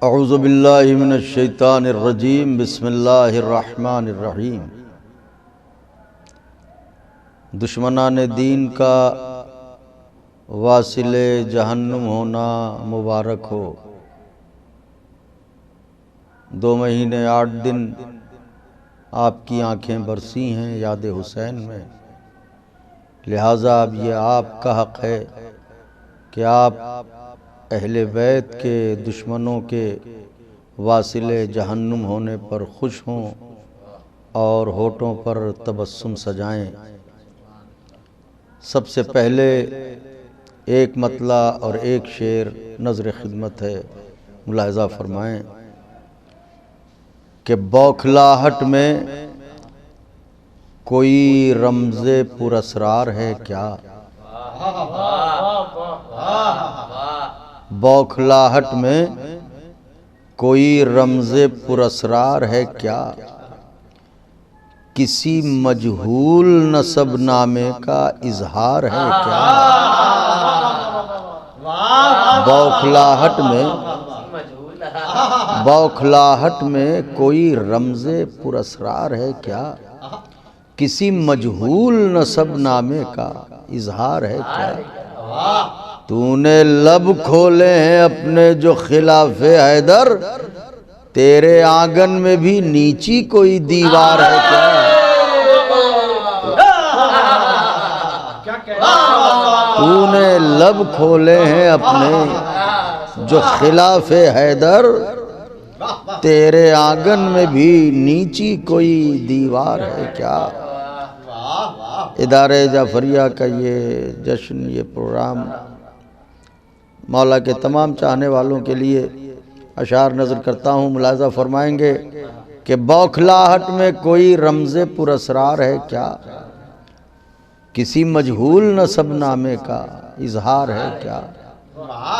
اعوذ باللہ من الشیطان الرجیم، بسم اللہ الرحمن الرحیم۔ دشمنان دین کا واصل جہنم ہونا مبارک ہو۔ 2 مہینے 8 دن آپ کی آنکھیں برسی ہیں یاد حسین میں، لہٰذا اب یہ آپ کا حق ہے کہ آپ اہل بیت کے دشمنوں کے واصل جہنم ہونے پر خوش ہوں اور ہونٹوں پر تبسم سجائیں۔ سب سے پہلے ایک مطلع اور ایک شعر نظر خدمت ہے، ملاحظہ فرمائیں کہ بوکھلاہٹ میں کوئی رمز پر اسرار ہے کیا؟ بوکھلاہٹ میں کوئی رمز پر اسرار ہے کیا؟ کسی مجہول نسب نامے کا اظہار ہے کیا؟ بوکھلاہٹ میں کوئی رمز پر اسرار ہے کیا؟ کسی مجہول نسب نامے کا اظہار ہے کیا؟ تو نے لب کھولے ہیں اپنے جو خلاف حیدر، تیرے آنگن میں بھی نیچی کوئی دیوار ہے کیا؟ تو نے لب کھولے ہیں اپنے جو خلاف حیدر، تیرے آنگن میں بھی نیچی کوئی دیوار ہے کیا؟ ادارہ جعفریہ کا یہ جشن، یہ پروگرام مولا کے تمام چاہنے والوں کے لیے اشعار نظر کرتا ہوں، ملاحظہ فرمائیں گے کہ بوکھلاہٹ میں کوئی رمز پر اسرار ہے کیا؟ کسی مجہول نسب نامے کا اظہار ہے کیا؟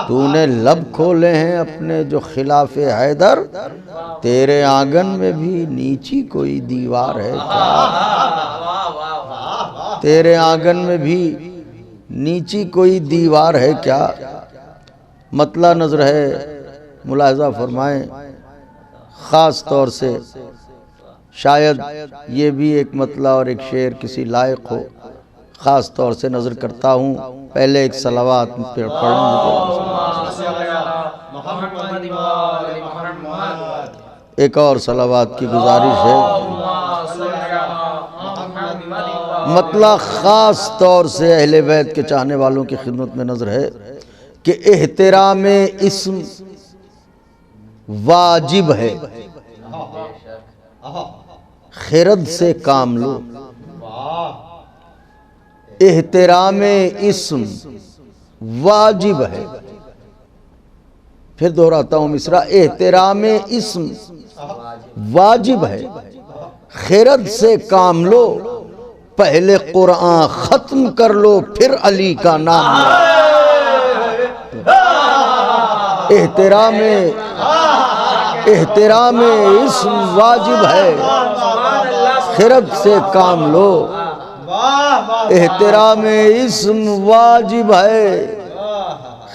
تو نے لب کھولے ہیں اپنے جو خلاف حیدر، تیرے آنگن میں بھی نیچی کوئی دیوار ہے کیا؟ تیرے آنگن میں بھی نیچی کوئی دیوار ہے کیا؟ مطلع نظر ہے، ملاحظہ فرمائیں، خاص طور سے شاید یہ بھی ایک مطلع اور ایک شعر کسی لائق ہو، خاص طور سے نظر کرتا ہوں۔ پہلے ایک صلوات پڑھیں ایک اور صلوات کی گزارش ہے۔ مطلع خاص طور سے اہل بیت کے چاہنے والوں کی خدمت میں نظر ہے کہ احترام اسم واجب ہے، خرد سے کام لو۔ احترام اسم واجب ہے، پھر دہراتا ہوں مصرع، احترام اسم واجب ہے، خرد سے کام لو، پہلے قرآن ختم کر لو پھر علی کا نام لو۔ احترام اسم واجب ہے، خرد سے کام لو۔ احترام اسم واجب ہے،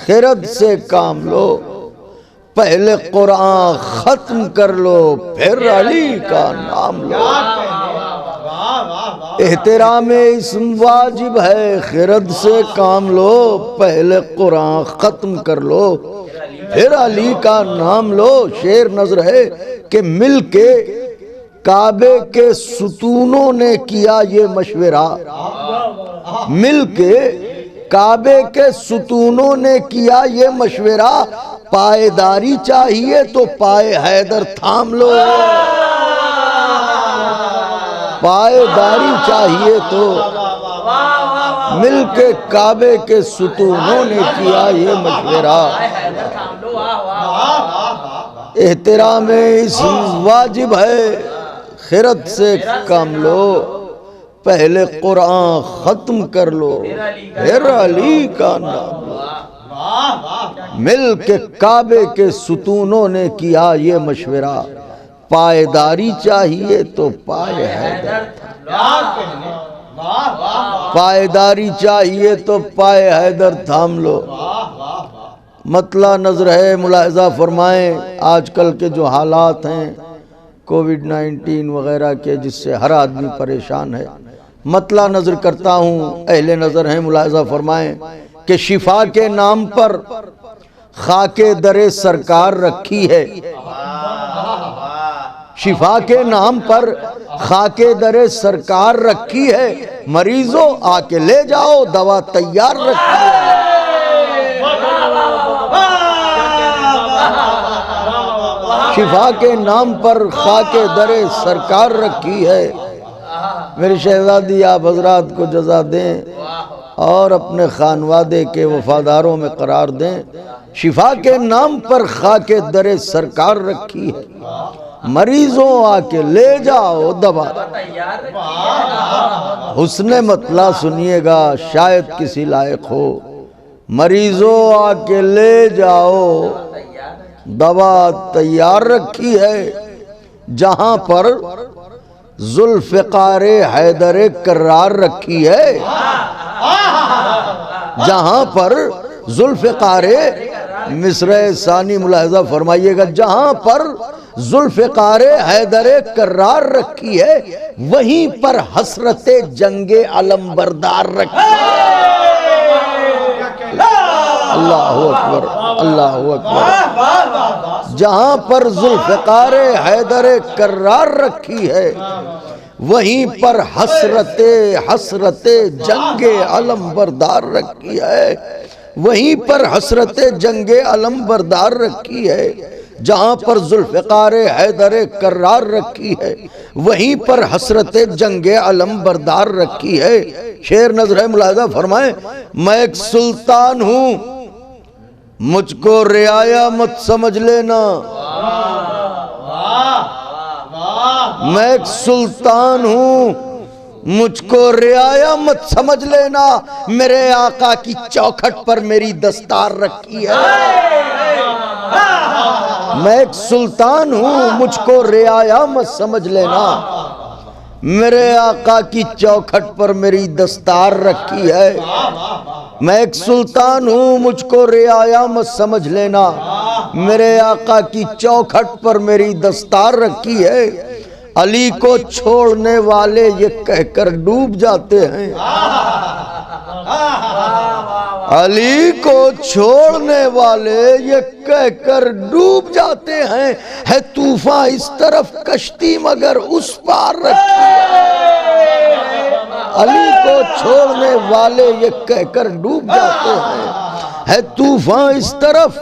خرد سے کام لو، پہلے قرآن ختم کر لو پھر علی کا نام لو۔ احترام اسم واجب ہے، خرد سے کام لو، پہلے قرآن ختم کر لو پھر علی کا نام لو۔ شعر نظر ہے کہ مل کے کعبے کے ستونوں نے کیا یہ مشورہ، مل کے کعبے کے ستونوں نے کیا یہ مشورہ، پائیداری چاہیے تو پائے حیدر تھام لو۔ پائیداری چاہیے تو مل کے کعبے کے ستونوں نے کیا یہ مشورہ، احترام اسم واجب ہے، خرد سے کام لو، پہلے قرآن ختم کر لو پھر علی کا نام لو۔ مل کے کعبے کے ستونوں نے کیا یہ مشورہ، پائیداری چاہیے تو پائے حیدر، پائیداری چاہیے تو پائے حیدر تھام لو۔ مطلع نظر ہے، ملاحظہ فرمائیں آج کل کے جو حالات ہیں کووڈ-19 وغیرہ کے، جس سے ہر آدمی پریشان ہے، مطلع نظر کرتا ہوں، اہل نظر ہیں، ملاحظہ فرمائیں کہ شفا کے نام پر خاک در سرکار رکھی ہے، شفا کے نام پر خاک در سرکار رکھی ہے، مریضوں آ کے لے جاؤ، دوا تیار رکھی ہے۔ شفا کے نام پر خاک در سرکار رکھی ہے۔ میری شہزادی آپ حضرات کو جزا دیں اور اپنے خانوادے کے وفاداروں میں قرار دیں۔ شفا کے نام پر خاک در سرکار رکھی ہے، مریضوں آ کے لے جاؤ، دوا۔ حسن مطلع سنیے گا، شاید کسی لائق ہو۔ مریضوں آ کے لے جاؤ، دوا تیار رکھی ہے، جہاں پر ذوالفقار حیدر کرار رکھی ہے، جہاں پر ذوالفقار مصرع ثانی ملاحظہ فرمائیے گا، جہاں پر ذوالفقار حیدر کرار رکھی ہے، وہیں پر حسرت جنگ علم بردار رکھی ہے۔ اللہ اکبر، اللہ اکبر۔ جہاں پر ذوالفقار حیدر کرار رکھی ہے، وہیں پر حسرت جنگ علم بردار رکھی ہے، وہیں پر حسرت جنگ علم بردار رکھی ہے۔ جہاں پر ذوالفقار حیدر کرار رکھی ہے، وہیں پر حسرت جنگ علم بردار رکھی ہے۔ شعر نظر ہے، ملاحظہ فرمائیں، میں ایک سلطان ہوں، مجھ کو رعایا مت سمجھ لینا، میں ایک سلطان ہوں، مجھ کو رعایا مت سمجھ لینا، میرے آقا کی چوکھٹ پر میری دستار رکھی ہے۔ میں ایک سلطان ہوں، مجھ کو رعایا مت سمجھ لینا، میرے آقا کی چوکھٹ پر میری دستار رکھی ہے۔ میں ایک سلطان ہوں، مجھ کو رعایا مت سمجھ لینا، میرے آقا کی چوکھٹ پر میری دستار رکھی ہے۔ علی کو چھوڑنے والے یہ کہہ کر ڈوب جاتے ہیں، علی کو چھوڑنے والے یہ کہہ کر ڈوب جاتے ہیں، ہے طوفان اس طرف کشتی مگر اس پار رکھی ہے۔ علی کو چھوڑنے والے یہ کہہ کر ڈوب جاتے ہیں، ہے طوفان اس طرف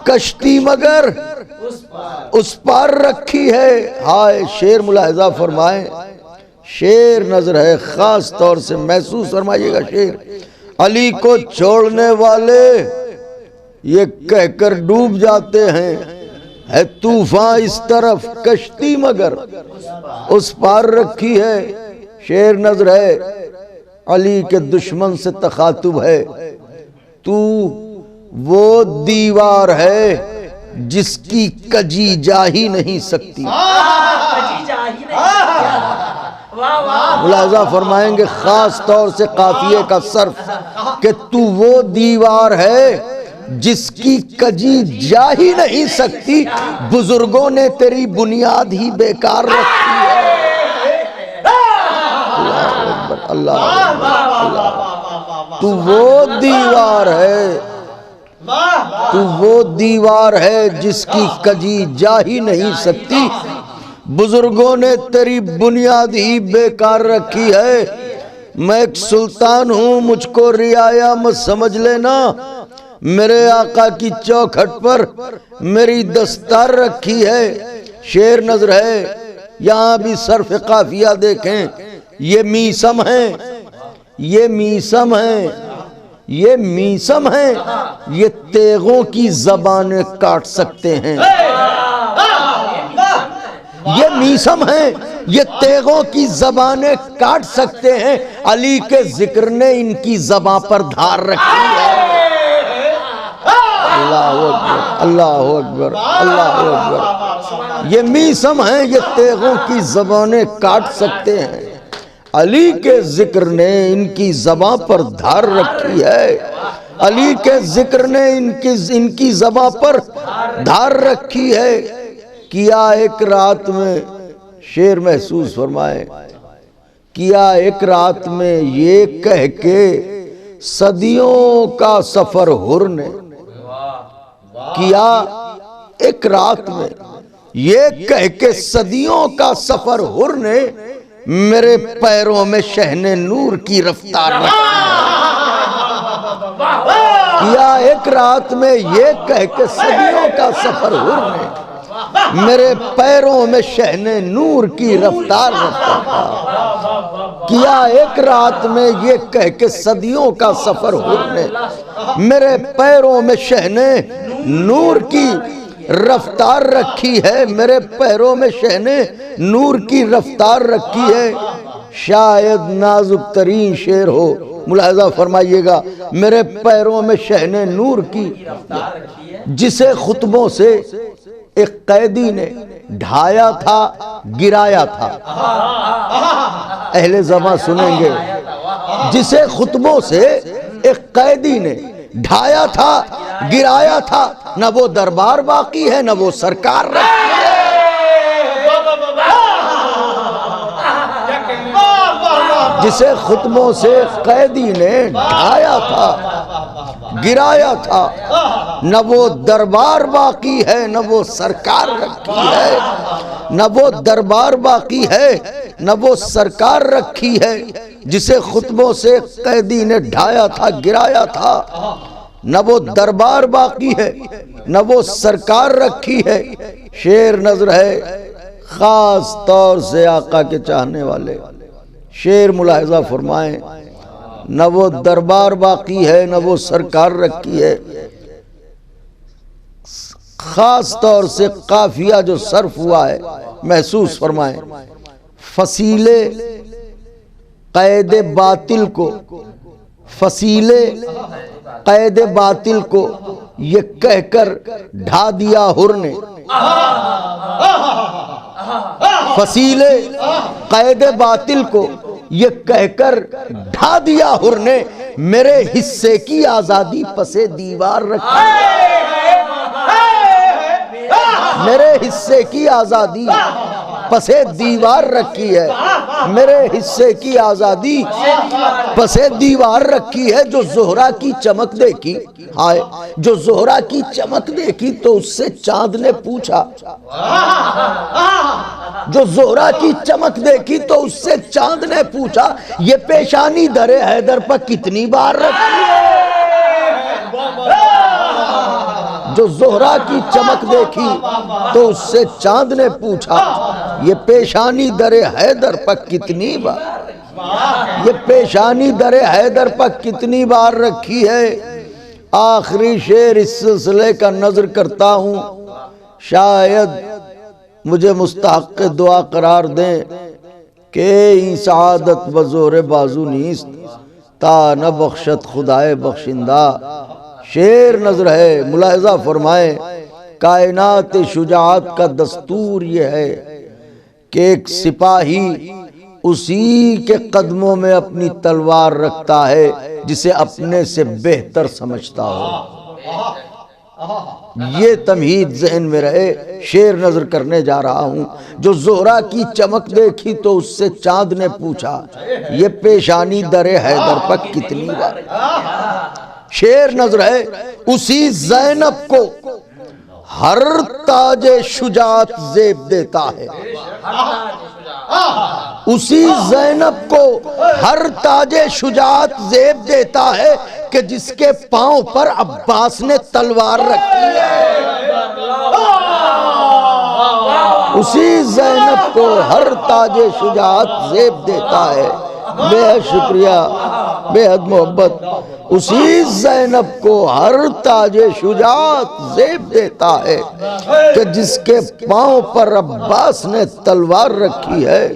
کشتی مگر اس پار رکھی ہے۔ ہائے شعر ملاحظہ فرمائیں، شعر نظر ہے، خاص طور سے محسوس فرمائیے گا شعر۔ علی کو چھوڑنے والے یہ کہہ کر ڈوب جاتے ہیں، ہے طوفان اس طرف کشتی مگر اس پار رکھی ہے۔ شعر نظر ہے، علی کے دشمن سے تخاطب ہے، تو وہ دیوار ہے جس کی کجی جا ہی نہیں سکتی۔ ملاحظہ فرمائیں گے خاص طور سے قافیے کا صرف، کہ تو وہ دیوار ہے جس کی کجی جا ہی نہیں سکتی، بزرگوں نے تیری بنیاد ہی بیکار رکھی ہے۔ اللہ تو وہ دیوار ہے، تو وہ دیوار ہے جس کی کجی جا ہی نہیں سکتی، بزرگوں نے تیری بنیاد ہی بیکار رکھی ہے۔ میں ایک سلطان ہوں، مجھ کو رعایا مت سمجھ لینا، میرے آقا کی چوکھٹ پر میری دستار رکھی ہے۔ شعر نظر ہے، یہاں بھی صرف قافیہ دیکھیں، یہ میسم ہیں، یہ میسم ہیں، یہ میسم ہیں، یہ تیغوں کی زبانیں کاٹ سکتے ہیں۔ یہ میسم ہیں، یہ تیغوں کی زبانیں کاٹ سکتے ہیں، علی کے ذکر نے ان کی زبان پر دھار رکھی ہے۔ اللہ اکبر، اللہ اکبر، اللہ اکبر۔ یہ میسم ہیں، یہ تیغوں کی زبانیں کاٹ سکتے ہیں، علی کے ذکر نے ان کی زبان پر دھار رکھی ہے۔ علی کے ذکر نے ان کی زباں پر دھار رکھی ہے، کیا ایک رات میں، شعر محسوس فرمائے، کیا ایک رات میں یہ کہہ کے صدیوں کا سفر حر نے، کیا ایک رات میں یہ کہہ کے صدیوں کا سفر حر نے، میرے پیروں میں شہن نور کی رفتار رکھی ہے۔ کیا ایک رات میں یہ کہہ کے صدیوں کا سفر حر نے، میرے پیروں میں شہن نور کی رفتار رکھتا تھا۔ کیا ایک رات میں یہ کہہ کے صدیوں کا سفر حر نے، میرے پیروں میں شہن نور کی رفتار رکھی ہے، میرے پیروں میں شہن نور کی رفتار رکھی ہے۔ شاید نازک ترین شعر ہو، ملاحظہ فرمائیے گا، میرے پیروں میں شہن نور کی، جسے خطبوں سے ایک قیدی نے ڈھایا تھا، گرایا تھا۔ اہل زماں سنیں گے، جسے خطبوں سے ایک قیدی نے ڈھایا تھا، گرایا تھا، نہ وہ دربار باقی ہے، نہ وہ سرکار رکھی ہے۔ جسے خطبوں سے قیدی نے ڈھایا تھا، گرایا تھا، نہ وہ دربار باقی ہے، نہ وہ سرکار رکھی ہے، نہ وہ دربار باقی ہے، نہ وہ سرکار رکھی ہے۔ جسے خطبوں سے قیدی نے ڈھایا تھا، گرایا تھا، نہ وہ دربار باقی ہے، نہ وہ سرکار رکھی ہے۔ شعر نظر ہے خاص طور سے آقا کے چاہنے والے، شعر ملاحظہ فرمائیں، نہ وہ دربار باقی ہے، نہ وہ سرکار رکھی ہے۔ خاص طور سے قافیہ جو صرف ہوا ہے محسوس فرمائیں، فصیلے قید باطل کو، فصیلے قید باطل کو یہ کہہ کر ڈھا دیا حر نے، فصیلے قید باطل کو یہ کہہ کر ڈھا دیا حر نے، میرے حصے کی آزادی پسے دیوار رکھی ہے، میرے حصے کی آزادی پسے دیوار رکھی ہے، میرے حصے کی آزادی پسے دیوار رکھی ہے۔ جو زہرہ کی چمک دیکھی، ہائے، جو زہرہ کی چمک دیکھی تو اس سے چاند نے پوچھا، جو زہرہ کی چمک دیکھی تو اس سے چاند نے پوچھا، یہ پیشانی در حیدر پر کتنی بار رکھی ہے۔ جو زہرہ کی چمک دیکھی تو اس سے چاند نے پوچھا، یہ پیشانی در حیدر پر کتنی بار، یہ پیشانی در حیدر پر کتنی بار رکھی ہے۔ آخری شعر اس سلسلے کا نظر کرتا ہوں، شاید مجھے مستحق دعا قرار دیں کہ این سعادت بزور بازو نیست، تا نہ بخشت خدائے بخشندہ۔ شعر نظر ہے، ملاحظہ فرمائیں، کائنات شجاعت کا دستور یہ ہے کہ ایک سپاہی اسی کے قدموں میں اپنی تلوار رکھتا ہے جسے اپنے سے بہتر سمجھتا ہو۔ یہ تمہید ذہن میں رہے، شعر نظر کرنے جا رہا ہوں۔ جو زہرہ کی چمک دیکھی تو اس سے چاند نے پوچھا، یہ پیشانی در حیدر پر کتنی بار۔ شعر نظر ہے، اسی زینب کو ہر تاج شجاعت زیب دیتا ہے، اسی زینب کو ہر تاج شجاعت زیب دیتا ہے کہ جس کے پاؤں پر عباس نے تلوار رکھی ہے۔ اسی زینب کو ہر تاج شجاعت زیب دیتا ہے۔ بے حد شکریہ، بے حد محبت۔ اسی زینب کو ہر تاج شجاعت زیب دیتا ہے کہ جس کے پاؤں پر عباس نے تلوار رکھی ہے،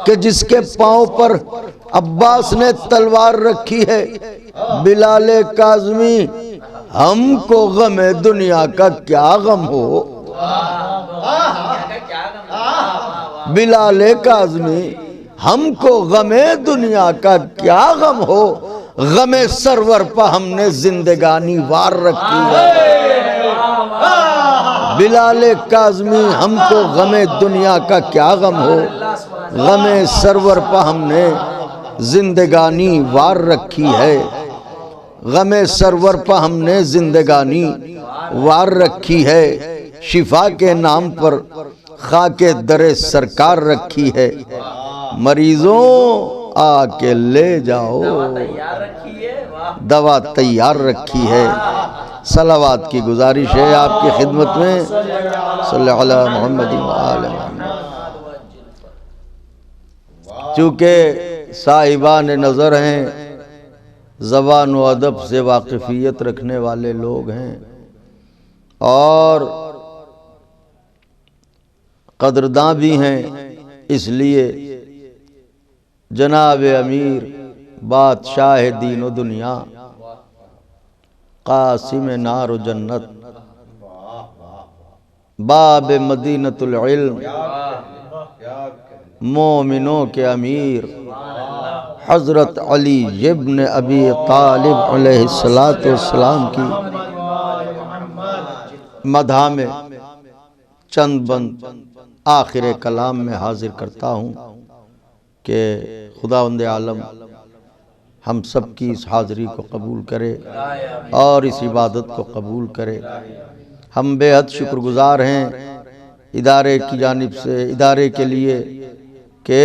کہ جس کے پاؤں پر عباس نے تلوار رکھی ہے۔ بلال کاظمی، ہم کو غم دنیا کا کیا غم ہو، بلال کاظمی، ہم کو غم دنیا کا کیا غم ہو، غم سرور پہ ہم نے زندگانی وار رکھی ہے۔ بلال کاظمی ہم کو غم دنیا کا کیا غم ہو، غم سرور پہ ہم نے زندگانی وار رکھی ہے، غم سرور پہ ہم نے زندگانی وار رکھی ہے، شفا کے نام پر خاک در سرکار رکھی ہے، مریضوں آ کے لے جاؤ دوا تیار رکھی ہے۔ صلوات کی گزارش ہے آپ کی خدمت میں، صلی اللہ علیہ محمد وآلہ محمد۔ چونکہ صاحبان نظر ہیں، زبان و ادب سے واقفیت رکھنے والے لوگ ہیں، اور قدرداں بھی ہیں، اس لیے جناب امیر بادشاہ دین و دنیا قاسم نار و جنت باب مدینۃ العلم مومنوں کے امیر حضرت علی ابن ابی طالب علیہ السلام کی مدح میں چند بند آخر کلام میں حاضر کرتا ہوں کہ خداوند عالم ہم سب کی اس حاضری کو قبول کرے اور اس عبادت کو قبول کرے۔ ہم بے حد شکر گزار ہیں ادارے کی جانب سے، ادارے کے لیے کہ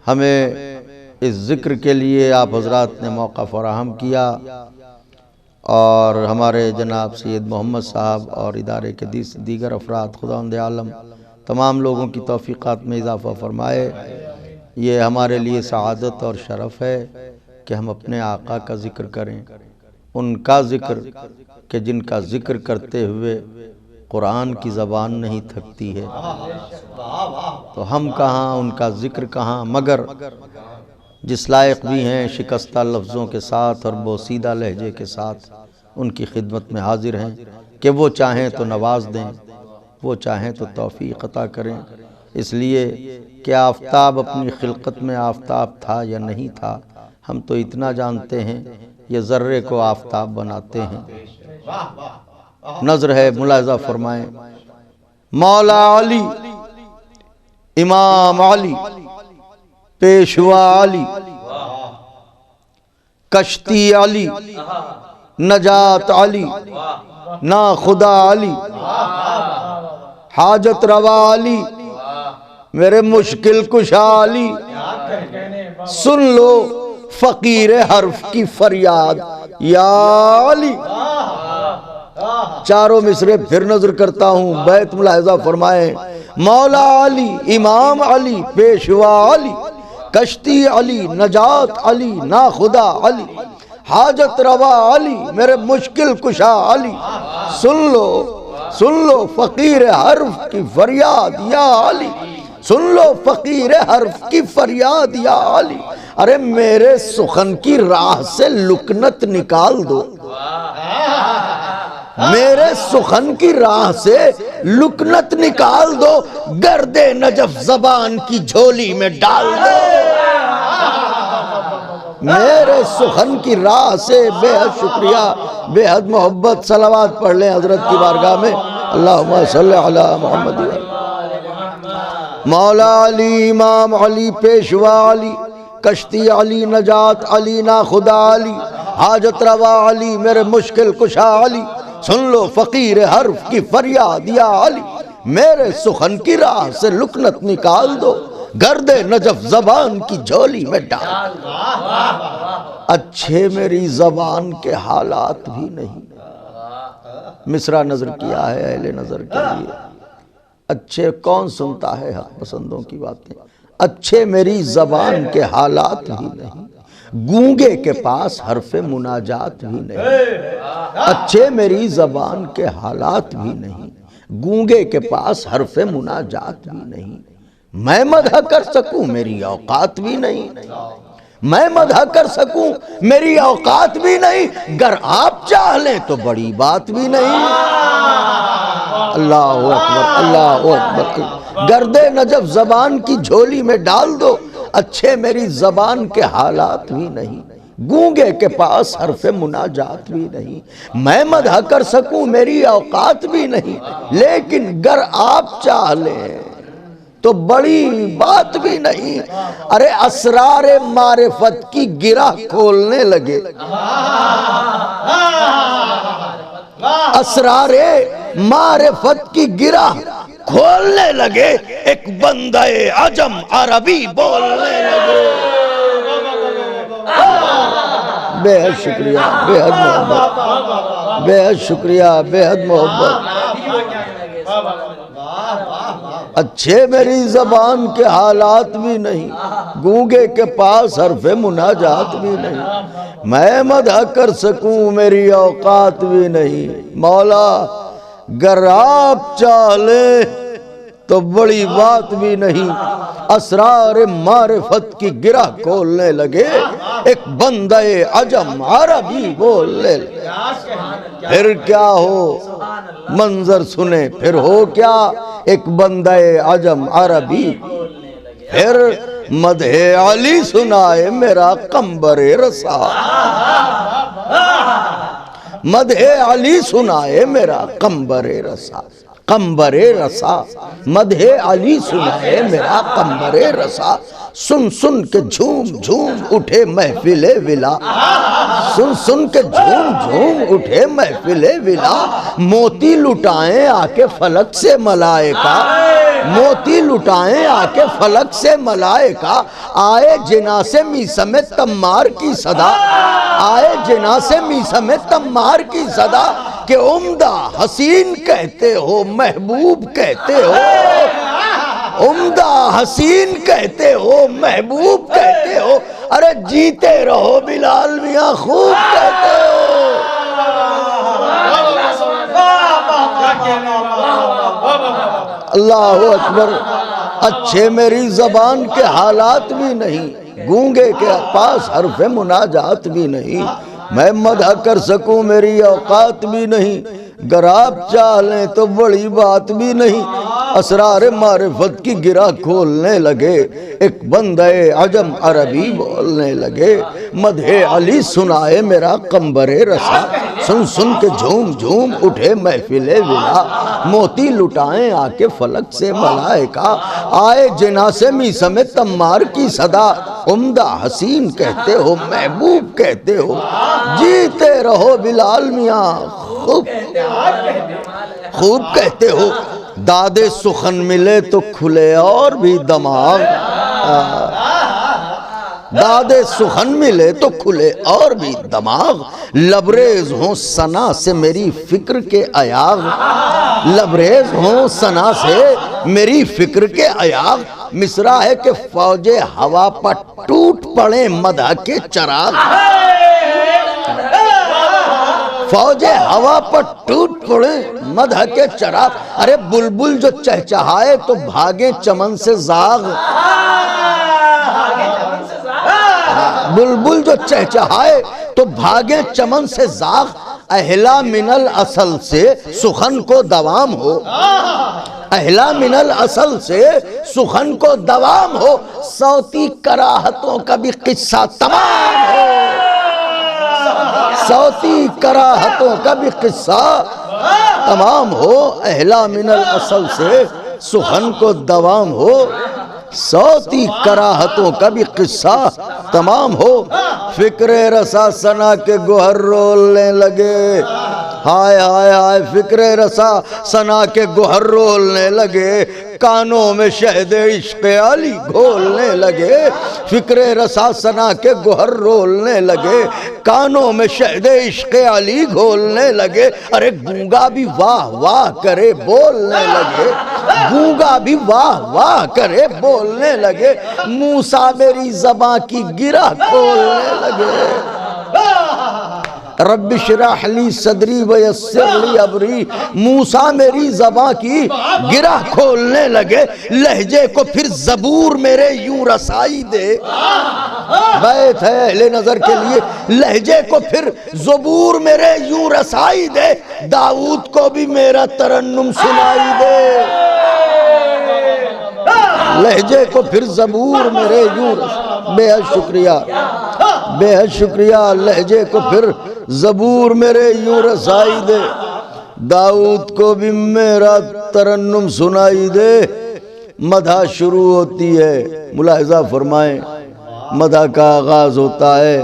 ہمیں اس ذکر کے لیے آپ حضرات نے موقع فراہم کیا، اور ہمارے جناب سید محمد صاحب اور ادارے کے دیگر افراد خداوند عالم تمام لوگوں کی توفیقات میں اضافہ فرمائے۔ یہ ہمارے لیے سعادت اور شرف ہے کہ ہم اپنے آقا کا ذکر کریں، ان کا ذکر کہ جن کا ذکر کرتے ہوئے قرآن کی زبان نہیں تھکتی ہے، تو ہم کہاں، ان کا ذکر کہاں، مگر جس لائق بھی ہیں شکستہ لفظوں کے ساتھ اور بوسیدہ لہجے کے ساتھ ان کی خدمت میں حاضر ہیں کہ وہ چاہیں تو نواز دیں، وہ چاہیں تو توفیق عطا کریں۔ اس لیے کہ آفتاب اپنی خلقت میں آفتاب تھا یا نہیں تھا، ہم تو اتنا جانتے ہیں یہ ذرے کو آفتاب بناتے ہیں۔ نظر ہے، ملاحظہ فرمائیں، مولا علی، امام علی، پیشوا علی، کشتی علی، نجات علی، ناخدا علی، حاجت روا علی، میرے مشکل کشا علی، سن لو فقیر حرف کی فریاد یا علی۔ چاروں مصرے پھر نظر کرتا ہوں، بیت ملاحظہ فرمائیں، مولا علی، امام علی، پیشوا علی، کشتی علی، نجات علی، ناخدا علی، حاجت روا علی، میرے مشکل کشا علی، سن لو فقیر حرف کی فریاد یا علی، سن لو فقیر حرف کی فریاد یا علی۔ ارے میرے سخن کی راہ سے لکنت نکال دو، میرے سخن کی راہ سے لکنت نکال دو، گرد نجف زبان کی جھولی میں ڈال دو۔ میرے سخن کی راہ سے بے حد شکریہ، بے حد محبت، صلوات پڑھ لیں حضرت کی بارگاہ میں، اللہم صلی علی محمد۔ مولا علی، امام علی، پیشوا علی، کشتی علی، نجات علی، ناخدا علی، حاجت روا علی، میرے مشکل کشا علی، سن لو فقیر حرف کی فریاد یا علی، میرے سخن کی راہ سے لکنت نکال دو، گرد نجف زبان کی جھولی میں ڈال دو۔ اچھے میری زبان کے حالات بھی نہیں، مصرع نظر کیا ہے اہل نظر کے لیے، اچھے کون سنتا ہے حق پسندوں کی باتیں، اچھے میری زبان کے حالات بھی نہیں، گونگے کے پاس حرف مناجات بھی نہیں، اچھے میری زبان کے حالات بھی نہیں، گونگے کے پاس حرف مناجات بھی نہیں، میں مدح کر سکوں میری اوقات بھی نہیں، میں مدح کر سکوں میری اوقات بھی نہیں، گر آپ چاہ لیں تو بڑی بات بھی نہیں۔ اللہ اکبر، اللہ اکبر، گرد نجف زبان کی جھولی میں ڈال دو، اچھے میری زبان کے حالات بھی نہیں، گونگے کے پاس حرف مناجات بھی نہیں، میں مدح کر سکوں میری اوقات بھی نہیں، لیکن گر آپ چاہ لیں تو بڑی بات بھی نہیں۔ ارے اسرار معرفت کی گرہ کھولنے لگے، اسرار معرفت کی گرہ کھولنے لگے، ایک بندہ عجم عربی بولنے لگے۔ بے حد شکریہ، بے حد محبت، بے حد شکریہ، بے حد محبت۔ اچھے میری زبان کے حالات بھی نہیں، گونگے کے پاس حرف مناجات بھی نہیں، میں مدح کر سکوں میری اوقات بھی نہیں۔ مولا گر آپ چاہے تو بڑی بات بھی نہیں، اسرار معرفت کی گرہ کھولنے لگے، ایک بندہ عجم عربی بولنے لگے۔ پھر کیا ہو منظر سنے، پھر ہو کیا، ایک بندہ عجم عربی، پھر مدح علی سنائے میرا قمبر رسا، مدح علی سنائے میرا قمبر رسا، قمبر رسا، مدح علی سنائے میرا قمبر رسا، سن سن کے جھوم جھوم اٹھے محفل ولا، سن سن کے جھوم جھوم اٹھے محفل ولا، موتی لٹائیں آ کے فلک سے ملائکہ، موتی لٹائیں آ کے فلک سے ملائکہ، آئے جنا سے میسم تمار کی صدا، آئے جنا سے میسم تمار کی صدا، کہ عمدہ حسین کہتے ہو محبوب کہتے ہو، عمدہ حسین کہتے ہو محبوب کہتے ہو، ارے جیتے رہو بلال میاں خوب کہتے ہو۔ اللہ اکبر۔ اچھے میری زبان کے حالات بھی نہیں، گونگے کے پاس حرف مناجات بھی نہیں، میں مدح کر سکوں میری اوقات بھی نہیں، گر آپ چاہ لیں تو بڑی بات بھی نہیں، اسرار معرفت کی گرہ کھولنے لگے، ایک بندہ عجم عربی بولنے لگے، مدح علی سنائے میرا قمبر رسا، سن سن کے جھوم جھوم اٹھے محفل ولا، موتی لٹائیں آ کے فلک سے ملائکہ، آئے جنا سے میسم تمار کی صدا، عمدہ حسین کہتے ہو محبوب کہتے ہو، جیتے رہو بلال میاں خوب کہتے ہو، داد سخن ملے تو کھلے اور بھی دماغ، داد سخن ملے تو کھلے اور بھی دماغ، لبریز ہوں ثنا سے میری فکر کے ایاغ، لبریز ہوں ثنا سے میری فکر کے ایاغ، مصرع ہے کہ فوج ہوا پر ٹوٹ پڑے مدح کے چراغ، فوج ہوا پر ٹوٹ پڑے مدح کے چراغ، ارے بلبل جو چہچہائے تو بھاگے چمن سے زاغ، بلبل جو چہچہائے تو بھاگے چمن سے زاغ، اہلا من الاصل سے سخن کو دوام ہو، اہلا من الاصل سے سخن کو دوام ہو، صوتی کراہتوں کا بھی قصہ تمام ہو، صوتی کراہتوں کا بھی قصہ تمام ہو، اہلا من الاصل سے سخن کو دوام ہو، صوتی کراہتوں کا بھی قصہ تمام ہو، فکر رسا ثنا کے گوہر رولنے لگے، ہائے ہائے ہائے فکر رسا ثنا کے گوہر رولنے لگے، کانوں میں شہد عشق علی گھولنے لگے، فکر رسا ثنا کے گوہر رولنے لگے، کانوں میں شہد عشق علی گھولنے لگے، ارے گونگا بھی واہ واہ کرے بولنے لگے، گونگا بھی واہ واہ کرے بولنے لگے، موسیٰ میری زباں کی گرہ کھولنے لگے، رب اشرح لی صدری ویسر لی امری، موسیٰ میری زباں کی گرہ کھولنے لگے، لہجے کو پھر زبور میرے یوں رسائی دے، بیت ہے اہل نظر کے لیے، لہجے کو پھر زبور میرے یوں رسائی دے، داؤد کو بھی میرا ترنم سنائی دے، لہجے کو پھر زبور میرے یوں رسائی دے، بے حد شکریہ، بے حد شکریہ، لہجے کو پھر زبور میرے یوں رسائی دے، داؤد کو بھی میرا ترنم سنائی دے۔ مدح شروع ہوتی ہے، ملاحظہ فرمائیں، مدح کا آغاز ہوتا ہے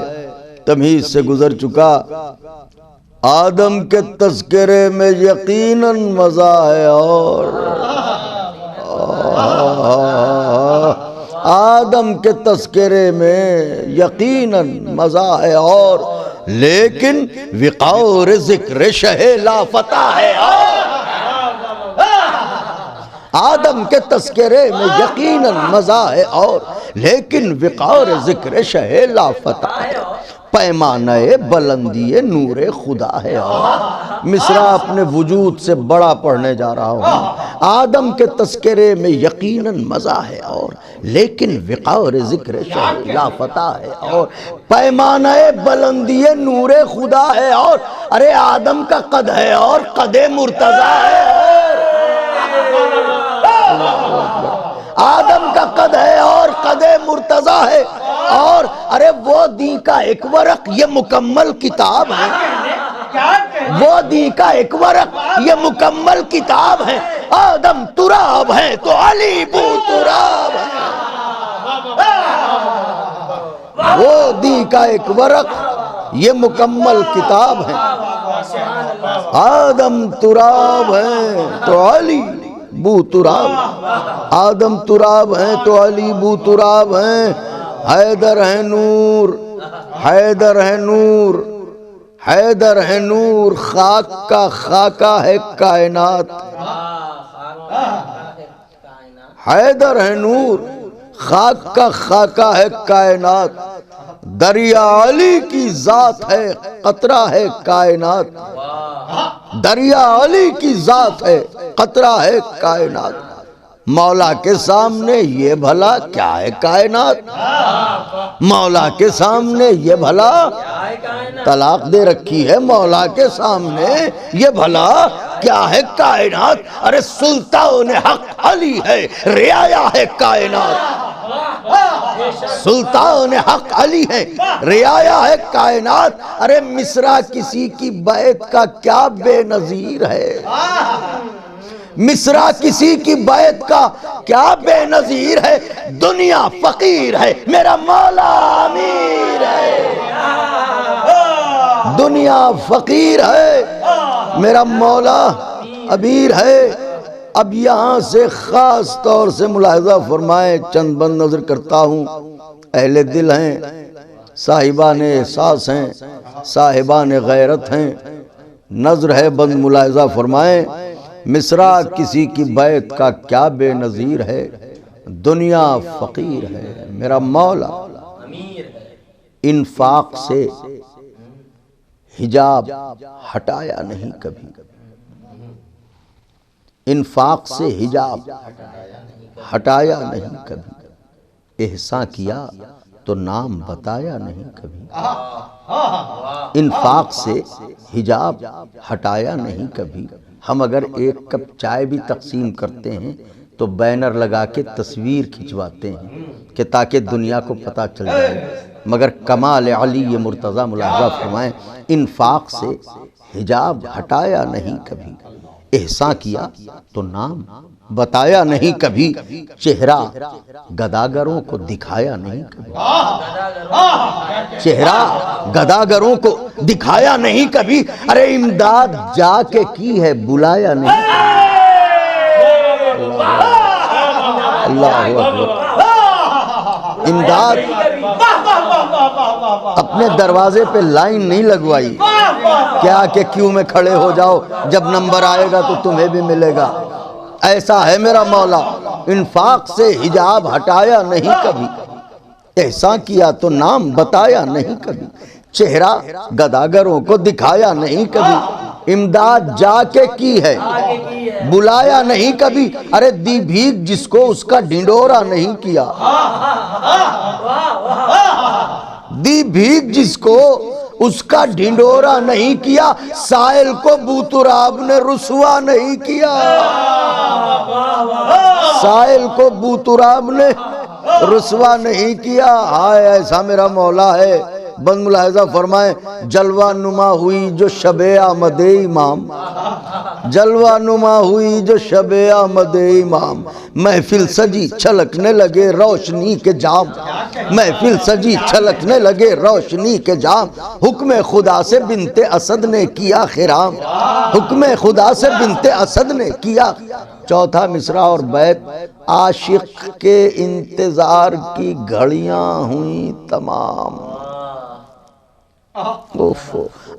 تمہیز سے گزر چکا۔ آدم کے تذکرے میں یقیناً مزہ ہے، اور آدم کے تذکرے میں یقیناً مزہ ہے، اور لیکن وقار ذکر شہ لافتہ ہے، آدم کے تذکرے میں یقیناً مزہ ہے، اور لیکن وقار ذکر شہ لافتہ ہے، پیمانہ بلندی نور خدا ہے، اور مصرع اپنے وجود سے بڑا پڑھنے جا رہا ہوں۔ آدم کے تذکرے میں یقیناً مزہ ہے، اور لیکن وقار ذکر شہ لافتہ ہے، اور پیمانہ بلندی نور خدا ہے، اور ارے آدم کا قد ہے اور قد مرتضی ہے، آدم کا قد ہے اور قد مرتضی ہے، اور ارے وہ دین کا ایک ورق یہ مکمل کتاب ہے، وہ دین کا ایک ورق یہ مکمل کتاب ہے، آدم تراب ہے تو علی بو تراب ہے، وہ دین کا ایک ورق یہ مکمل کتاب ہے، آدم تراب ہے تو علی بو تراب، آدم تراب ہیں تو علی بو تراب ہیں، حیدر ہے نور، حیدر ہے نور، حیدر ہے نور، خاک کا خاکہ ہے کائنات، حیدر ہے نور، خاک کا خاکہ ہے کائنات، دریا علی کی ذات ہے قطرہ ہے کائنات، دریا علی کی ذات ہے قطرہ ہے کائنات، مولا کے سامنے یہ بھلا کیا ہے کائنات، مولا کے سامنے یہ بھلا طلاق دے رکھی ہے، مولا کے سامنے یہ بھلا کیا ہے کائنات، ارے سلطان حق علی ہے رعایا ہے کائنات، سلطان حق علی ہے رعایا ہے کائنات، ارے مصرع کسی کی بیعت کا کیا بے نظیر ہے، مصرع کسی کی بیعت کا کیا بے نظیر ہے، دنیا فقیر ہے میرا مولا امیر ہے، دنیا فقیر ہے میرا مولا امیر ہے۔ اب یہاں سے خاص طور سے ملاحظہ فرمائیں، چند بند نظر کرتا ہوں، اہل دل ہیں، صاحبان احساس ہیں، صاحبان غیرت ہیں، نظر ہے بند ملاحظہ فرمائیں، مصرع کسی کی بیعت کا کیا بے نظیر ہے، دنیا فقیر ہے میرا مولا انفاق سے حجاب ہٹایا نہیں کبھی، انفاق سے حجاب ہٹایا نہیں کبھی، احسان کیا تو نام بتایا نہیں کبھی، انفاق سے حجاب ہٹایا نہیں کبھی، ہم اگر ایک کپ چائے بھی تقسیم کرتے ہیں تو بینر لگا کے تصویر کھنچواتے ہیں کہ تاکہ دنیا کو پتہ چل جائے، مگر کمال علی مرتضی ملاحظہ فرمائیں، انفاق سے حجاب ہٹایا نہیں کبھی، احسان کیا تو نام بتایا نہیں کبھی، چہرہ گداگروں کو دکھایا نہیں کبھی، چہرہ گداگروں کو دکھایا نہیں کبھی، ارے امداد جا کے کی ہے بلایا نہیں، اللہ اکبر، امداد اپنے دروازے پہ لائن نہیں لگوائی کیا کہ کیوں میں کھڑے ہو جاؤ، جب نمبر آئے گا تو تمہیں بھی ملے گا، ایسا ہے میرا مولا، انفاق سے حجاب ہٹایا نہیں کبھی، احسان کیا تو نام بتایا نہیں کبھی، چہرہ گداگروں کو دکھایا نہیں کبھی، امداد جا کے کی ہے بلایا نہیں کبھی، ارے دی بھیک جس کو اس کا ڈھنڈورا نہیں کیا، دی بھیک جس کو اس کا ڈھنڈورا نہیں کیا، سائل کو بوتراب نے رسوا نہیں کیا، سائل کو بوتراب نے رسوا نہیں کیا، ہائے ایسا میرا مولا ہے بند ملاحظہ فرمائیں، جلوہ نما ہوئی جو شب آمد امام، جلوہ نما ہوئی جو شب آمد امام، محفل سجی چھلکنے لگے روشنی کے جام، محفل سجی چھلکنے لگے روشنی کے جام، حکم خدا سے بنت اسد نے کیا خرام، حکم خدا سے بنت اسد نے کیا۔ چوتھا مصرع اور بیت، عاشق کے انتظار کی گھڑیاں ہوئیں تمام۔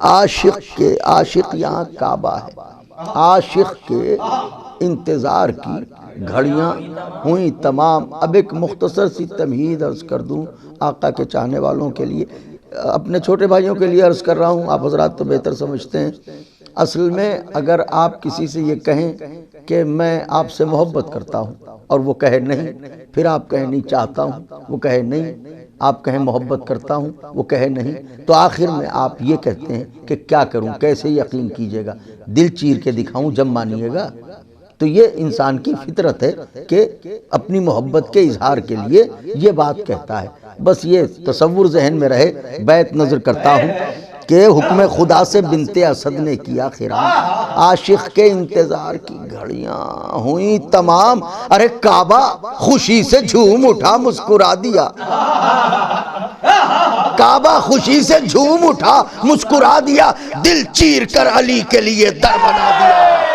عاشق یہاں کعبہ ہے، عاشق کے انتظار کی گھڑیاں ہوئیں تمام۔ اب ایک مختصر سی تمہید عرض کر دوں آقا کے چاہنے والوں کے لیے، اپنے چھوٹے بھائیوں کے لیے عرض کر رہا ہوں، آپ حضرات تو بہتر سمجھتے ہیں۔ اصل میں اگر آپ کسی سے یہ کہیں کہ میں آپ سے محبت کرتا ہوں اور وہ کہے نہیں، پھر آپ کہیں نہیں چاہتا ہوں، وہ کہے نہیں، آپ کہیں محبت کرتا ہوں، وہ کہے نہیں، تو آخر میں آپ یہ کہتے ہیں کہ کیا کروں، کیسے یقین کیجیے گا، دل چیر کے دکھاؤں جب مانیے گا۔ تو یہ انسان کی فطرت ہے کہ اپنی محبت کے اظہار کے لیے یہ بات کہتا ہے۔ بس یہ تصور ذہن میں رہے۔ بیت نظر کرتا ہوں کہ حکم خدا سے بنت اسد نے کیا خرام، عاشق کے انتظار کی گھڑیاں ہوئیں تمام۔ ارے کعبہ خوشی سے جھوم اٹھا مسکرا دیا، کعبہ خوشی سے جھوم اٹھا مسکرا دیا، دل چیر کر علی کے لیے در بنا دیا۔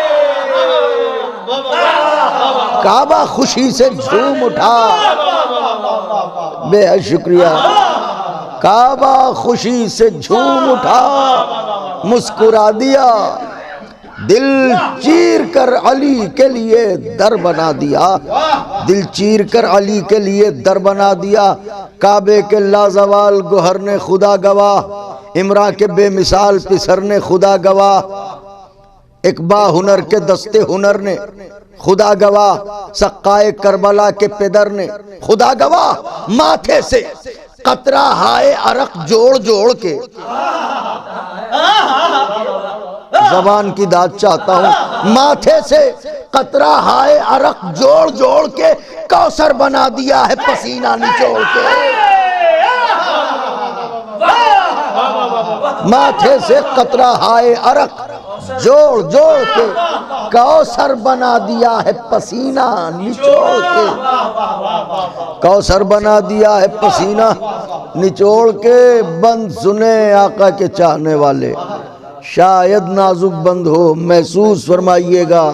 کعبہ خوشی سے جھوم اٹھا، بے حد شکریہ، کعبہ خوشی سے جھوم اٹھا مسکرا دیا، دل چیر کر علی کے لیے در بنا دیا، دل چیر کر علی کے لیے در بنا دیا۔ کعبے کے لازوال گوہر نے خدا گواہ، امرا کے بے مثال پسر نے خدا گواہ، ایک با ہنر کے دستے ہنر نے خدا گواہ، سقائے کربلا کے پدر نے خدا گواہ، ماتھے سے قطرہ ہائے عرق جوڑ جوڑ کے، زبان کی داد چاہتا ہوں، ماتھے سے قطرہ ہائے عرق جوڑ جوڑ کے کوثر بنا دیا ہے پسینہ نچوڑ کے، ماتھے سے قطرہ ہائے عرق جوڑ جوڑ کے کوثر بنا دیا ہے پسینہ نچوڑ کے، کوثر بنا دیا ہے پسینہ نچوڑ کے۔ بند سنے آقا کے چاہنے والے، شاید نازک بند ہو، محسوس فرمائیے گا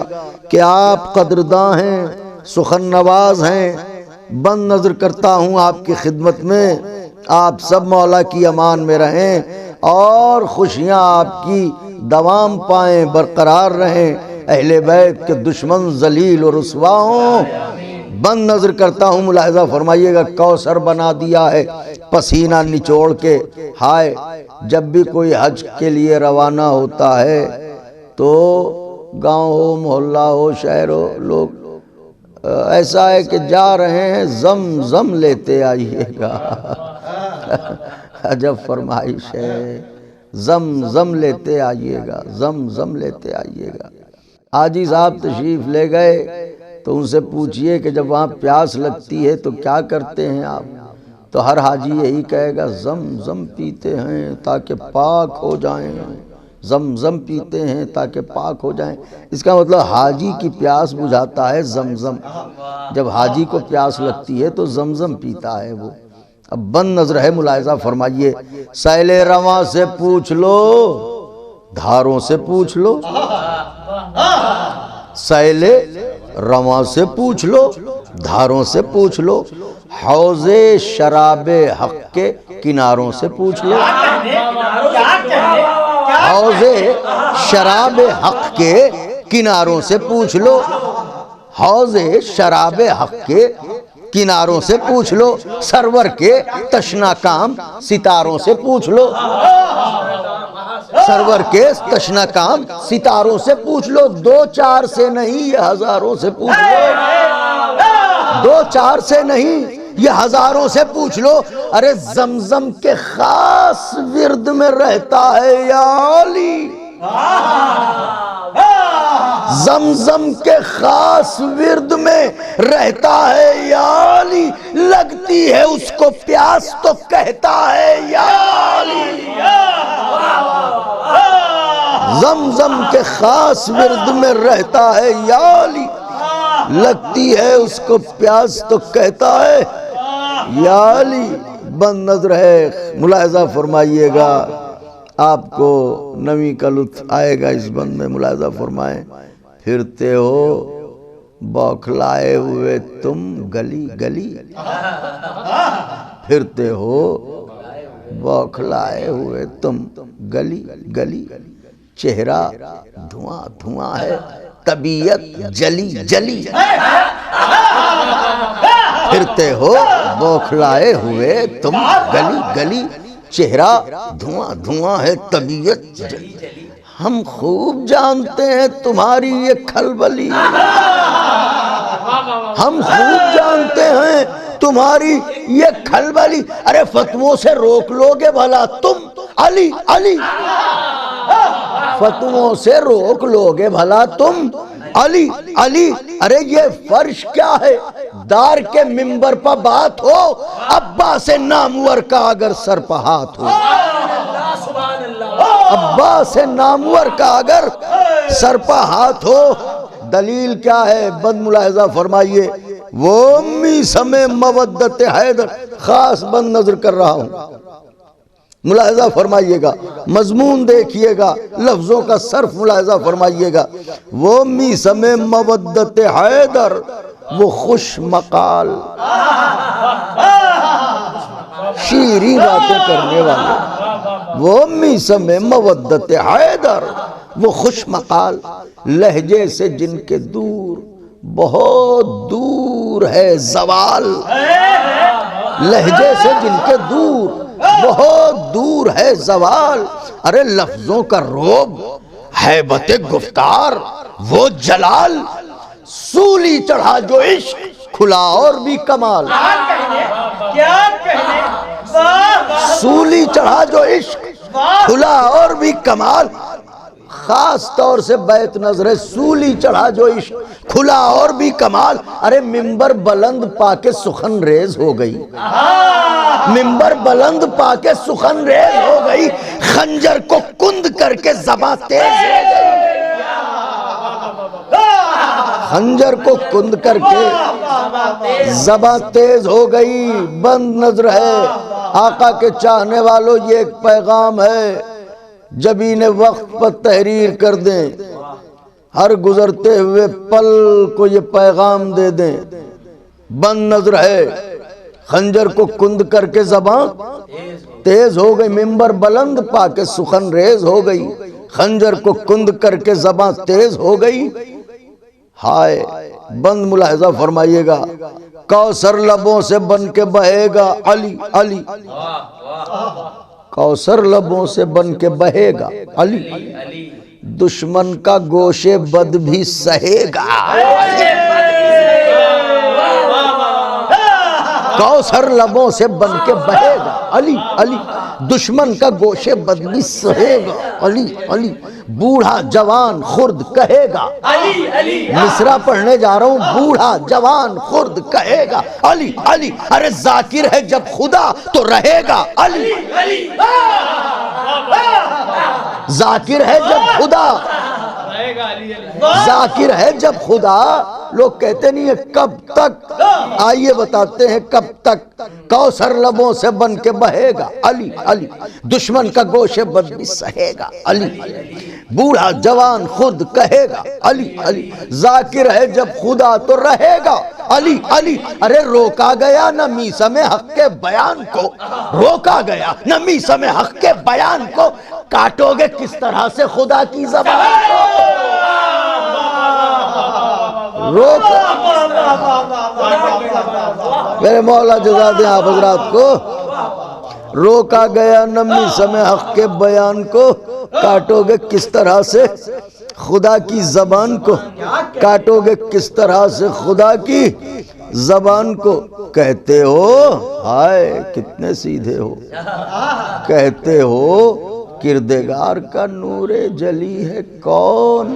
کہ آپ قدرداں ہیں، سخن نواز ہیں۔ بند نظر کرتا ہوں آپ کی خدمت میں، آپ سب مولا کی امان میں رہیں اور خوشیاں آپ کی دوام پائیں، برقرار رہیں، اہل بیت کے دشمن ذلیل و رسوا ہوں۔ بند نظر کرتا ہوں، ملاحظہ فرمائیے گا، کوثر بنا دیا ہے پسینہ نچوڑ کے۔ ہائے، جب بھی کوئی حج کے لیے روانہ ہوتا ہے تو گاؤں ہو، محلہ ہو، شہر ہو، لوگ ایسا ہے کہ جا رہے ہیں، زم زم لیتے آئیے گا۔ عجب فرمائش ہے، زم زم لیتے آئیے گا، زم زم لیتے آئیے گا۔ حاجی صاحب تشریف لے گئے تو ان سے پوچھئے کہ جب وہاں پیاس لگتی ہے تو کیا کرتے ہیں آپ؟ تو ہر حاجی یہی کہے گا، زم زم پیتے ہیں تاکہ پاک ہو جائیں، زم زم پیتے ہیں تاکہ پاک ہو جائیں۔ اس کا مطلب حاجی کی پیاس بجھاتا ہے زمزم، جب حاجی کو پیاس لگتی ہے تو زمزم پیتا ہے وہ۔ اب بند نظر ہے، ملاحظہ فرمائیے، سیل رواں سے پوچھ لو، دھاروں سے پوچھ لو، سیل رواں سے پوچھ لو، دھاروں سے پوچھ لو، حوض شراب حق کے کناروں سے پوچھ لو، حوض شراب حق کے کناروں سے پوچھ لو، حوض شراب حق کے کناروں سے پوچھ لو، سرور کے تشنا کام ستاروں سے پوچھ لو، سرور کے تشنا کام ستاروں سے پوچھ لو، دو چار سے نہیں یہ ہزاروں سے پوچھ لو، دو چار سے نہیں یہ ہزاروں سے پوچھ لو۔ ارے زمزم کے خاص ورد میں رہتا ہے یا علی، زمزم کے خاص ورد میں رہتا ہے یا علی، لگتی ہے اس کو پیاس تو کہتا ہے یا علی۔ زمزم کے خاص ورد میں رہتا ہے یا علی، لگتی ہے اس کو پیاس تو کہتا ہے یا علی۔ بند نظر ہے، ملاحظہ فرمائیے گا، آپ کو نویں کا لطف آئے گا اس بند میں، ملاحظہ فرمائیں۔ پھرتے ہو بوکھلائے ہوئے تم گلی گلی، پھرتے ہو بوکھلائے ہوئے تم گلی گلی، چہرہ دھواں دھواں ہے طبیعت جلی جلی، پھرتے ہو بوکھلائے ہوئے تم گلی گلی، چہرہ دھواں دھواں ہے طبیعت جلی۔ ہم خوب جانتے ہیں تمہاری یہ کھلبلی، ہم خوب جانتے ہیں تمہاری یہ کھلبلی، ارے فتووں سے روک لوگے بھلا تم علی علی، فتووں سے روک لوگے بھلا تم علی علی، ارے یہ فرش کیا ہے دار کے منبر پر بات ہو، عباس نامور کا اگر سر پہ ہاتھ ہو، عباس نامور کا اگر سر پہ ہاتھ ہو، دلیل کیا ہے؟ بند ملاحظہ فرمائیے، وہ امی سمے مودت حیدر، خاص بند نظر کر رہا ہوں، ملاحظہ فرمائیے گا، مضمون دیکھیے گا، لفظوں کا صرف ملاحظہ فرمائیے گا۔ وہ امی سمے مودت حیدر، وہ خوش مقال شیریں باتیں کرنے والے، وہ امی سمے مودت حیدر، وہ خوش مقال، لہجے سے جن کے دور بہت دور ہے زوال، لہجے سے جن کے دور بہت دور ہے زوال، ارے لفظوں کا روب ہیبت گفتار وہ جلال، سولی چڑھا جو عشق کھلا اور بھی کمال، سولی چڑھا جو عشق کھلا اور بھی کمال، خاص طور سے بیت نظر ہے، سولی چڑھا جو عشق کھلا اور بھی کمال، ارے منبر بلند پا کے سخن ریز ہو گئی، منبر بلند پا کے سخن ریز ہو گئی، خنجر کو کند کر کے زباں تیز ہو گئی، خنجر کو کند کر کے زباں تیز ہو گئی۔ بند نظر ہے، آقا کے چاہنے والوں یہ ایک پیغام ہے، جبین وقت پر تحریر کر دیں، ہر گزرتے ہوئے پل کو یہ پیغام دے دیں۔ بند نظر ہے، خنجر کو کند کر کے زباں تیز ہو گئی، منبر بلند پا کے سخن ریز ہو گئی، خنجر کو کند کر کے زباں تیز ہو گئی۔ ہائے، بند ملاحظہ فرمائیے گا، کوثر لبوں سے بن کے بہے گا علی علی، کوثر لبوں سے بن کے بہے گا علی، دشمن کا گوشِ بد بھی سہے گا، کوثر لبوں سے بن کے بہے گا علی علی، دشمن کا گوشِ بد بھی سہے گا علی علی، بوڑھا جوان خرد کہے گا علی علی، مصرع پڑھنے جا رہا ہوں، بوڑھا جوان خرد کہے گا علی علی، ارے ذاکر ہے جب خدا تو رہے گا علی علی، ذاکر ہے جب خدا، ذاکر ہے جب خدا، لوگ کہتے نہیں ہیں کب تک، آئیے بتاتے ہیں کب تک، کوثر لبوں سے بن کے بہے گا علی علی، دشمن کا گوشِ بد بھی سہے گا علی، بوڑھا جوان خود کہے گا علی علی، ذاکر ہے جب خدا تو رہے گا علی علی، ارے روکا گیا نہ میثم حق کے بیان کو، روکا گیا نہ میثم حق کے بیان کو، کاٹو گے کس طرح سے خدا کی زبان کو، روکا، میرے مولا جزا دیں آپ حضرات کو، روکا گیا نہ میثم حق کے بیان کو، کاٹو گے کس طرح سے خدا کی زبان کو، کاٹو گے کس طرح سے خدا کی زبان کو، کہتے ہو ہائے کتنے سیدھے ہو، کہتے ہو کردگار کا نور جلی ہے کون؟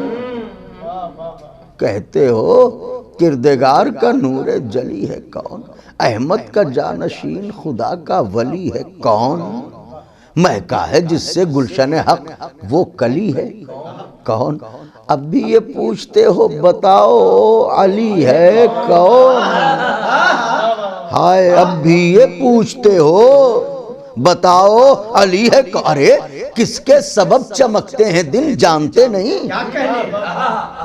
کہتے ہو کردگار کا نور جلی ہے کون؟ احمد کا جانشین خدا کا ولی ہے کون؟ مہکا ہے جس سے گلشن حق وہ کلی ہے کون؟ اب بھی یہ پوچھتے ہو بتاؤ علی ہے کون؟ ہائے اب بھی یہ پوچھتے ہو بتاؤ علی ہے کون؟ ارے کس کے سبب چمکتے ہیں دن جانتے نہیں؟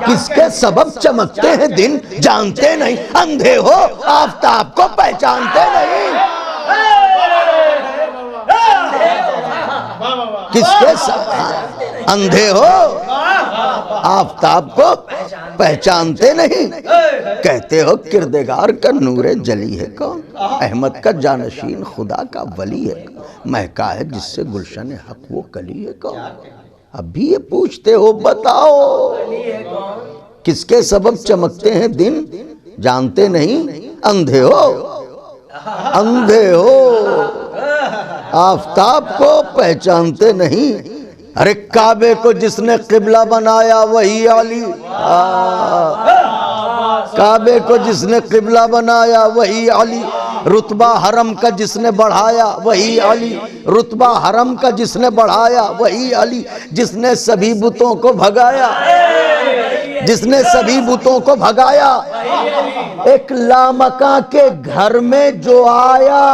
کس کے سبب چمکتے ہیں دن جانتے نہیں؟ اندھے ہو آفتاب کو پہچانتے نہیں؟ کس کے سبب اندھے ہو آفتاب کو پہچانتے نہیں؟ کہتے ہو کردگار کا نور جلی ہے کون؟ احمد کا جانشین خدا کا ولی ہے کون؟ مہکا ہے جس سے گلشن حق وہ کلی ہے کون؟ اب بھی یہ پوچھتے ہو بتاؤ کس کے سبب چمکتے ہیں دن جانتے نہیں؟ اندھے ہو اندھے ہو آفتاب کو پہچانتے نہیں؟ ارے کعبے کو جس نے قبلہ بنایا وہی علی، کعبے کو جس نے قبلہ بنایا وہی علی، رتبہ حرم کا جس نے بڑھایا وہی علی، رتبہ حرم کا جس نے بڑھایا وہی علی، جس نے سبھی بتوں کو بھگایا، جس نے سبھی بتوں کو بھگایا، ایک لامکاں کے گھر میں جو آیا،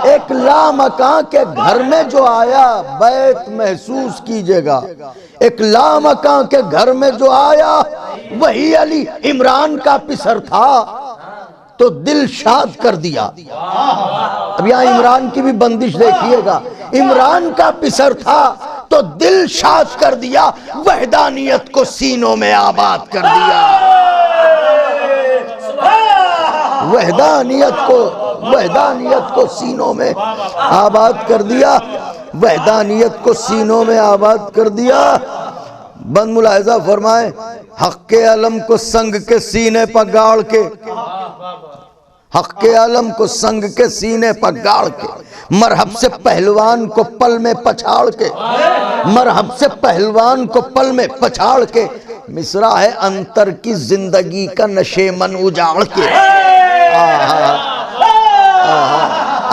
ایک لامکاں کے گھر میں جو آیا، بیت محسوس کیجئے گا، ایک لامکاں کے گھر میں جو آیا وہی علی، عمران کا پسر تھا تو دل شاد کر دیا۔ اب یہاں عمران کی بھی بندش دیکھیے گا، عمران کا پسر تھا تو دل شاد کر دیا، وحدانیت کو سینوں میں آباد کر دیا، وحدانیت کو سینوں میں آباد کر دیا، وحدانیت کو سینوں میں آباد کر دیا۔ بند ملاحظہ فرمائیں، حق کے علم کو سنگ کے سینے پر گاڑ کے، حق کے علم کو سنگ کے سینے پر گاڑ کے، مرحب سے پہلوان کو پل میں پچھاڑ کے، مرحب سے پہلوان کو پل میں پچھاڑ کے، مصرع ہے انتر کی زندگی کا نشیمن اجاڑ کے،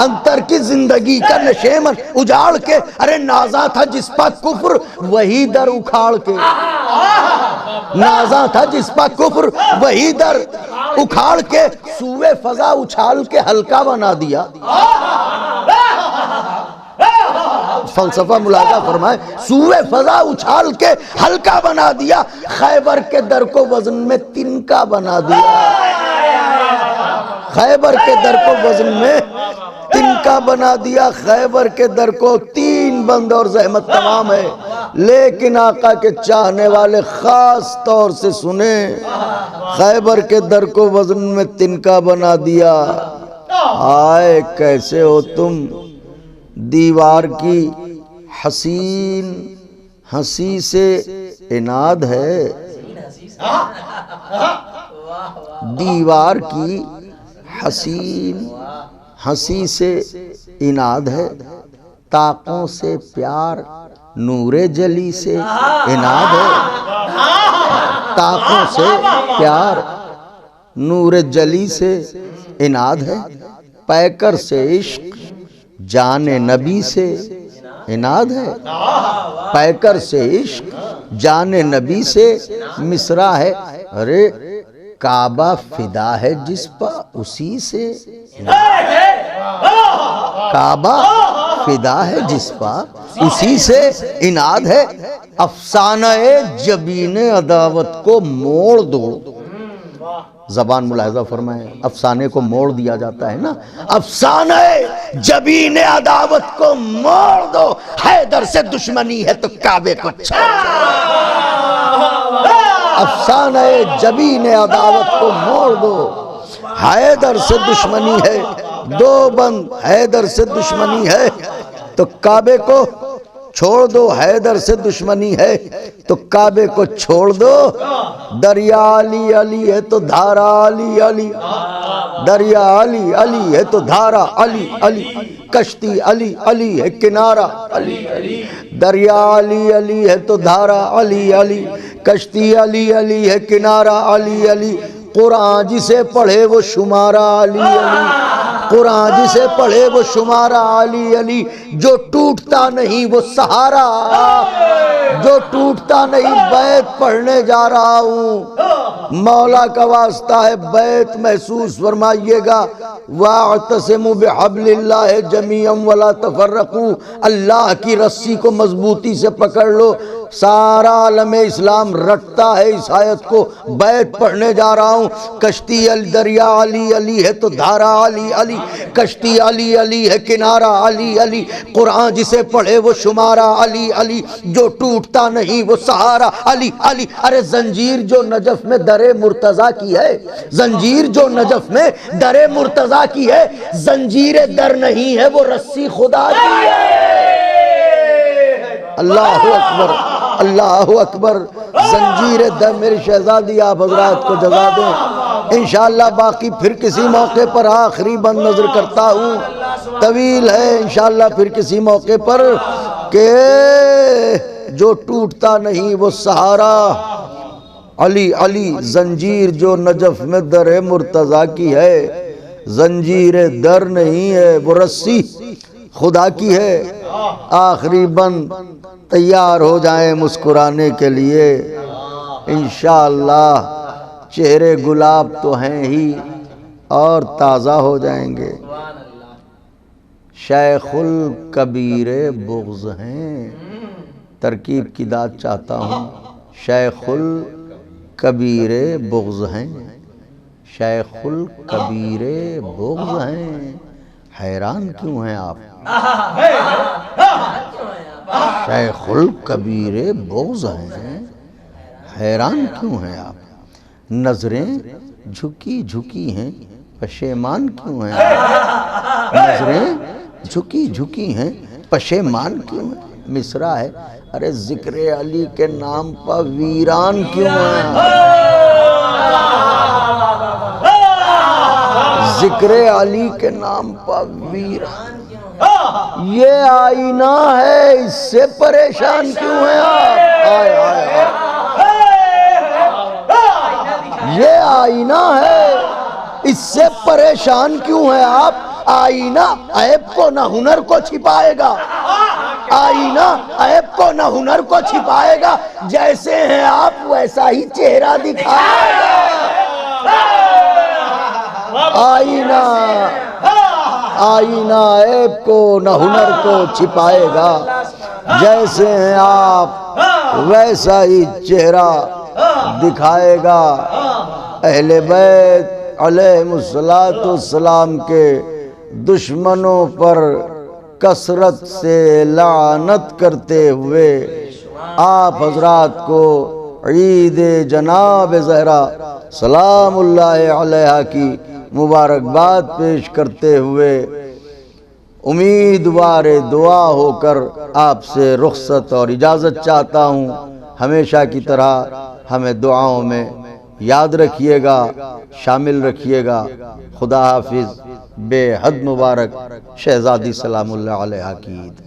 انتر کی زندگی کا نشیمن اجاڑ کے، ارے نازا تھا جس پر کفر وہی در اکھاڑ کے، نازا تھا جس پر کفر وہی در اکھاڑ کے، سوئے فضا اچھال کے ہلکا بنا دیا۔ فلسفہ ملاحظہ فرمائے، سوئے فضا اچھال کے ہلکا بنا دیا، خیبر کے در کو وزن میں تنکا بنا دیا، خیبر کے در کو وزن میں تنکا بنا دیا، خیبر کے در کو تین بند اور زحمت تمام ہے، لیکن آقا کے چاہنے والے خاص طور سے سنیں، خیبر کے در کو وزن میں تنکا بنا دیا۔ آئے کیسے ہو تم، دیوار کی حسین ہنسی سے اناد ہے، دیوار کی حسین ہنسی سے اناد ہے، طاقوں سے پیار نور جلی سے اناد ہے، طاقوں سے پیار نور جلی سے اناد ہے، پیکر سے عشق جان نبی سے اناد ہے، پیکر سے عشق جان نبی سے مصرع ہے، ارے کعبہ فدا ہے جس پر اسی سے، کعبہ فدا ہے جس پر اسی سے اناد ہے، افسانہ جبین عداوت کو موڑ دو، زبان ملاحظہ فرمائیں، افسانے کو موڑ دیا جاتا ہے نا، افسانہ جبین عداوت کو موڑ دو، حیدر سے دشمنی ہے تو کعبے کو چھوڑ دو، افسانہ جبین عداوت کو موڑ دو، حیدر سے دشمنی ہے، دو بند حیدر سے دشمنی ہے تو کعبے کو چھوڑ دو، حیدر سے دشمنی ہے تو کعبے کو چھوڑ دو، دریا علی علی ہے تو دھارا علی علی، دریا علی علی ہے تو دھارا علی علی، کشتی علی علی ہے کنارہ علی علی، دریا علی علی ہے تو دھارا علی علی، کشتی علی علی ہے کنارہ علی علی، قرآن جسے پڑھے وہ شمارہ علی علی، قرآن جسے پڑھے وہ شمارہ علی علی، جو ٹوٹتا نہیں وہ سہارا، جو ٹوٹتا نہیں بیت پڑھنے جا رہا ہوں، مولا کا واسطہ ہے بیت محسوس فرمائیے گا، وَاعْتَصِمُوا بِحَبْلِ اللَّهِ جَمِيعًا وَلَا تَفَرَّقُوا، اللہ کی رسی کو مضبوطی سے پکڑ لو۔ سارا عالم اسلام رٹتا ہے اس آیت کو، بیت پڑھنے جا رہا ہوں، کشتی دریا علی علی ہے تو دھارا علی علی، کشتی علی علی ہے کنارہ علی علی، قرآن جسے پڑھے وہ شمارہ علی علی، جو ٹوٹتا نہیں وہ سہارا علی علی۔ ارے زنجیر جو نجف میں در مرتضیٰ کی ہے، زنجیر جو نجف میں در مرتضیٰ کی ہے، زنجیر در نہیں ہے وہ رسی خدا کی ہے۔ اللہ اکبر اللہ اکبر، زنجیر در، میری شہزادی آپ حضرات کو جزا دیں، انشاءاللہ باقی پھر کسی موقع پر آخری بند نظر کرتا ہوں، طویل ہے انشاءاللہ پھر کسی موقع پر، کہ جو ٹوٹتا نہیں وہ سہارا علی علی، زنجیر جو نجف میں در مرتضیٰ کی ہے، زنجیر در نہیں ہے وہ رسی خدا کی ہے۔ آخری بند، تیار ہو جائیں مسکرانے کے لیے، انشاءاللہ چہرے گلاب تو ہیں ہی اور تازہ ہو جائیں گے۔ شیخ الکبیر بغض ہیں، ترکیب کی داد چاہتا ہوں، شیخ الکبیر بغض ہیں، شیخ الکبیر بغض ہیں، حیران کیوں ہیں آپ؟ شیخ الکبیر بغض ہیں، حیران کیوں ہیں آپ؟ نظریں جھکی جھکی ہیں، پشیمان کیوں ہیں آپ؟ نظریں جھکی جھکی ہیں، پشیمان کیوں ہیں؟ مصرع ہے، ارے ذکر علی کے نام پر ویران کیوں ہیں آپ؟ ذکر علی کے نام پر ویران، یہ آئینہ ہے اس سے پریشان کیوں ہیں آپ؟ آئے آئے آئے، یہ آئینہ ہے اس سے پریشان کیوں ہیں آپ؟ آئینہ عیب کو نہ ہنر کو چھپائے گا، آئینہ عیب کو نہ ہنر کو چھپائے گا، جیسے ہیں آپ ویسا ہی چہرہ دکھائے گا۔ آئینہ آئینہ عیب کو نہ ہنر کو چھپائے گا، جیسے ہیں آپ ویسا ہی چہرہ دکھائے گا۔ اہل بیت علیہم السلام کے دشمنوں پر کثرت سے لعنت کرتے ہوئے آپ حضرات کو عید جناب زہرا سلام اللہ علیہا کی مبارکباد پیش کرتے ہوئے امیدوار دعا ہو کر آپ سے رخصت اور اجازت چاہتا ہوں۔ ہمیشہ کی طرح ہمیں دعاؤں میں یاد رکھیے گا، شامل رکھیے گا۔ خدا حافظ، بے حد مبارک، شہزادی سلام اللہ علیہا کی عید۔